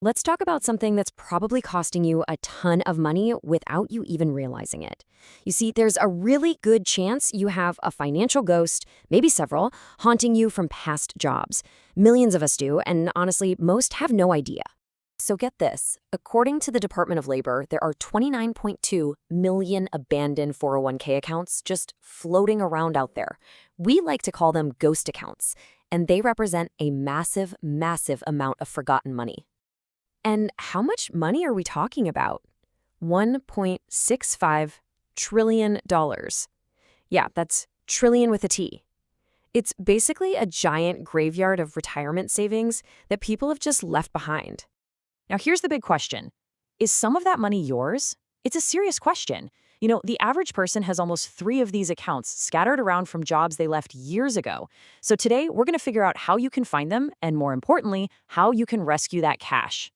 Let's talk about something that's probably costing you a ton of money without you even realizing it. You see, there's a really good chance you have a financial ghost, maybe several, haunting you from past jobs. Millions of us do, and honestly, most have no idea. So get this. According to the Department of Labor, there are 29.2 million abandoned 401k accounts just floating around out there. We like to call them ghost accounts, and they represent a massive, massive amount of forgotten money. And how much money are we talking about? $1.65 trillion. Yeah, that's trillion with a T. It's basically a giant graveyard of retirement savings that people have just left behind. Now, here's the big question. Is some of that money yours? It's a serious question. You know, the average person has almost 3 of these accounts scattered around from jobs they left years ago. So today, we're going to figure out how you can find them and, more importantly, how you can rescue that cash.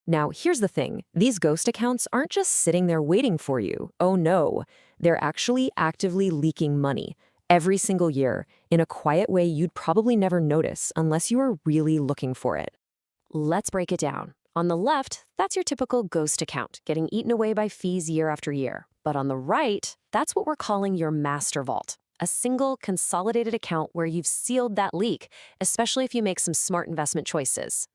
Now, here's the thing. These ghost accounts aren't just sitting there waiting for you. Oh no, they're actually actively leaking money every single year in a quiet way you'd probably never notice unless you were really looking for it. Let's break it down. On the left, that's your typical ghost account, getting eaten away by fees year after year. But on the right, that's what we're calling your master vault, a single consolidated account where you've sealed that leak, especially if you make some smart investment choices.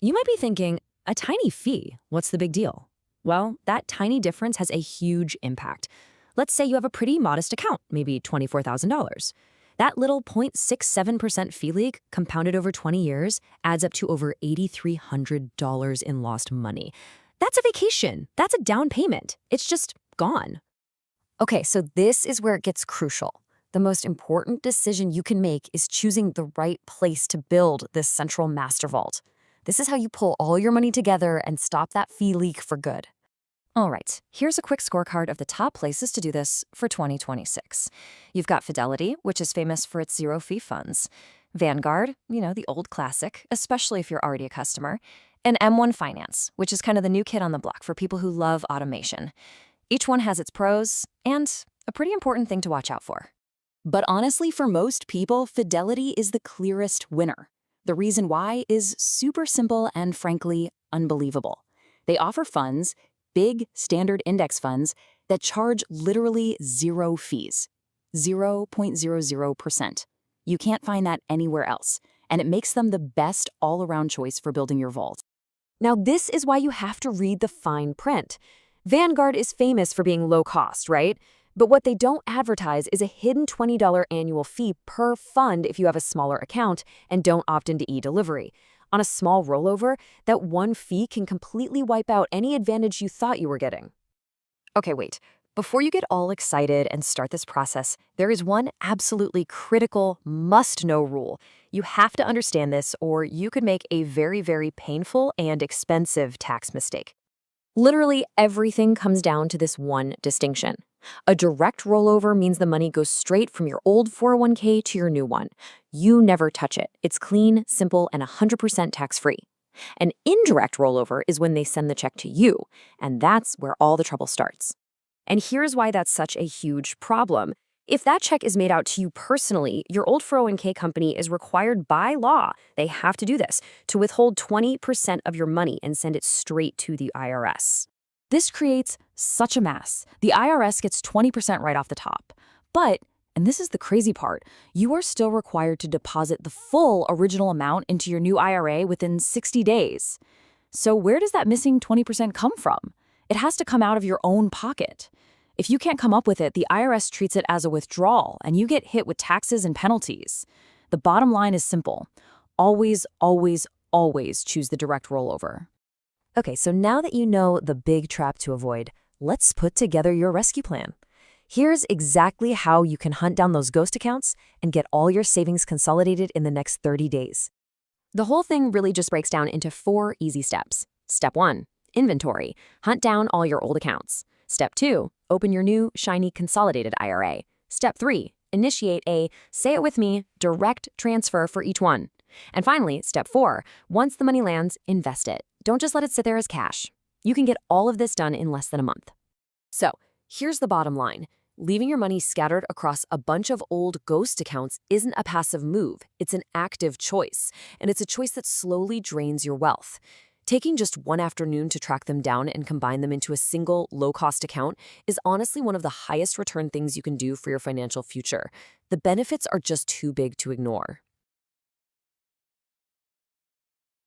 You might be thinking, a tiny fee, what's the big deal? Well, that tiny difference has a huge impact. Let's say you have a pretty modest account, maybe $24,000. That little 0.67% fee leak, compounded over 20 years, adds up to over $8,300 in lost money. That's a vacation. That's a down payment. It's just gone. Okay, so this is where it gets crucial. The most important decision you can make is choosing the right place to build this central master vault. This is how you pull all your money together and stop that fee leak for good. All right, here's a quick scorecard of the top places to do this for 2026. You've got Fidelity, which is famous for its zero-fee funds. Vanguard, the old classic, especially if you're already a customer. And M1 Finance, which is kind of the new kid on the block for people who love automation. Each one has its pros and a pretty important thing to watch out for. But honestly, for most people, Fidelity is the clearest winner. The reason why is super simple and, frankly, unbelievable. They offer funds, big standard index funds, that charge literally zero fees, 0.00%. You can't find that anywhere else, and it makes them the best all-around choice for building your vault. Now, this is why you have to read the fine print. Vanguard is famous for being low cost, right? But what they don't advertise is a hidden $20 annual fee per fund if you have a smaller account and don't opt into e-delivery. On a small rollover, that one fee can completely wipe out any advantage you thought you were getting. Okay, wait. Before you get all excited and start this process, there is one absolutely critical must-know rule. You have to understand this, or you could make a very, very painful and expensive tax mistake. Literally everything comes down to this one distinction. A direct rollover means the money goes straight from your old 401k to your new one. You never touch it. It's clean, simple, and 100% tax-free. An indirect rollover is when they send the check to you, and that's where all the trouble starts. And here's why that's such a huge problem. If that check is made out to you personally, your old 401k company is required by law, they have to do this, to withhold 20% of your money and send it straight to the IRS. This creates such a mess. The IRS gets 20% right off the top. But, and this is the crazy part, you are still required to deposit the full original amount into your new IRA within 60 days. So where does that missing 20% come from? It has to come out of your own pocket. If you can't come up with it, the IRS treats it as a withdrawal, and you get hit with taxes and penalties. The bottom line is simple. Always, always, always choose the direct rollover. Okay, so now that you know the big trap to avoid, let's put together your rescue plan. Here's exactly how you can hunt down those ghost accounts and get all your savings consolidated in the next 30 days. The whole thing really just breaks down into 4 easy steps. Step 1, inventory. Hunt down all your old accounts. Step 2, open your new, shiny, consolidated IRA. Step 3, initiate a, say it with me, direct transfer for each one. And finally, step 4, once the money lands, invest it. Don't just let it sit there as cash. You can get all of this done in less than a month. So, here's the bottom line. Leaving your money scattered across a bunch of old ghost accounts isn't a passive move. It's an active choice, and it's a choice that slowly drains your wealth. Taking just one afternoon to track them down and combine them into a single, low-cost account is honestly one of the highest return things you can do for your financial future. The benefits are just too big to ignore.